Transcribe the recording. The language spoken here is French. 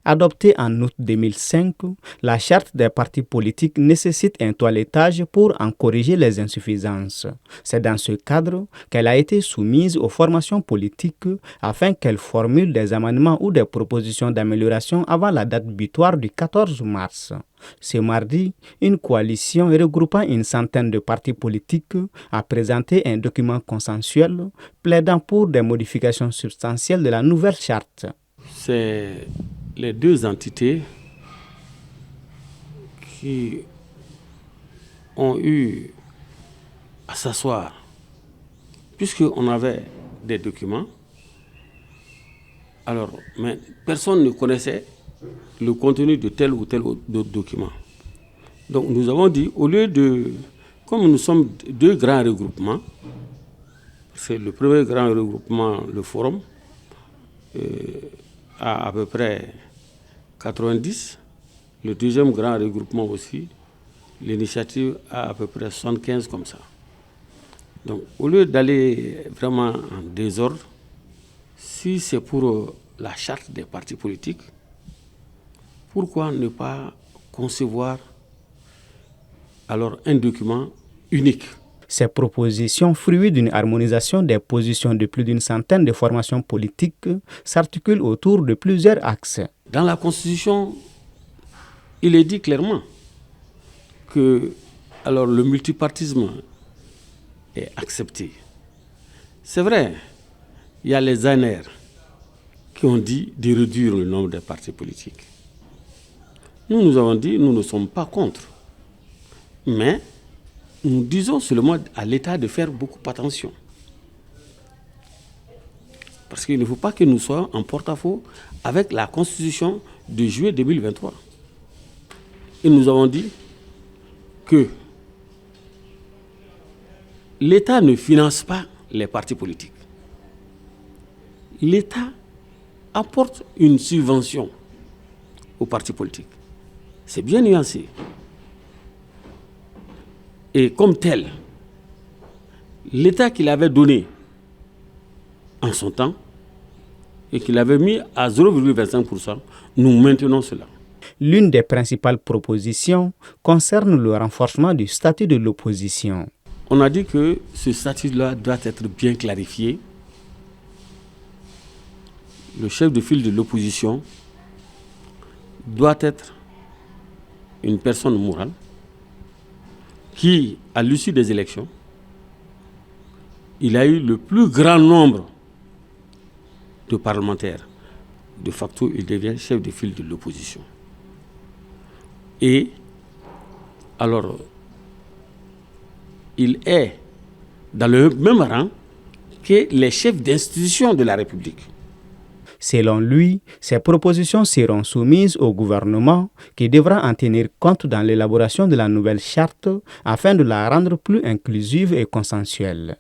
Adoptée en août 2005, la charte des partis politiques nécessite un toilettage pour en corriger les insuffisances. C'est dans ce cadre qu'elle a été soumise aux formations politiques afin qu'elles formulent des amendements ou des propositions d'amélioration avant la date butoir du 14 mars. Ce mardi, une coalition regroupant une centaine de partis politiques a présenté un document consensuel plaidant pour des modifications substantielles de la nouvelle charte. C'est les deux entités qui ont eu à s'asseoir, puisqu'on avait des documents. Alors, mais personne ne connaissait le contenu de tel ou tel autre document. Donc nous avons dit, au lieu de, comme nous sommes deux grands regroupements, c'est le premier grand regroupement, le Forum, à peu près 90, le deuxième grand regroupement aussi, l'initiative a à peu près 75 comme ça. Donc au lieu d'aller vraiment en désordre, si c'est pour la charte des partis politiques, pourquoi ne pas concevoir alors un document unique? Ces propositions, fruits d'une harmonisation des positions de plus d'une centaine de formations politiques, s'articulent autour de plusieurs axes. Dans la Constitution, il est dit clairement que alors, le multipartisme est accepté. C'est vrai, il y a les ANR qui ont dit de réduire le nombre de partis politiques. Nous avons dit, nous ne sommes pas contre. Mais nous disons seulement à l'État de faire beaucoup attention. Parce qu'il ne faut pas que nous soyons en porte-à-faux avec la Constitution de juillet 2023. Et nous avons dit que l'État ne finance pas les partis politiques. L'État apporte une subvention aux partis politiques. C'est bien nuancé. Et comme tel, l'État qu'il avait donné en son temps et qu'il avait mis à 0,25%, nous maintenons cela. L'une des principales propositions concerne le renforcement du statut de l'opposition. On a dit que ce statut-là doit être bien clarifié. Le chef de file de l'opposition doit être une personne morale qui, à l'issue des élections, il a eu le plus grand nombre de parlementaires. De facto, il devient chef de file de l'opposition. Et alors, il est dans le même rang que les chefs d'institution de la République. Selon lui, ces propositions seront soumises au gouvernement qui devra en tenir compte dans l'élaboration de la nouvelle charte afin de la rendre plus inclusive et consensuelle.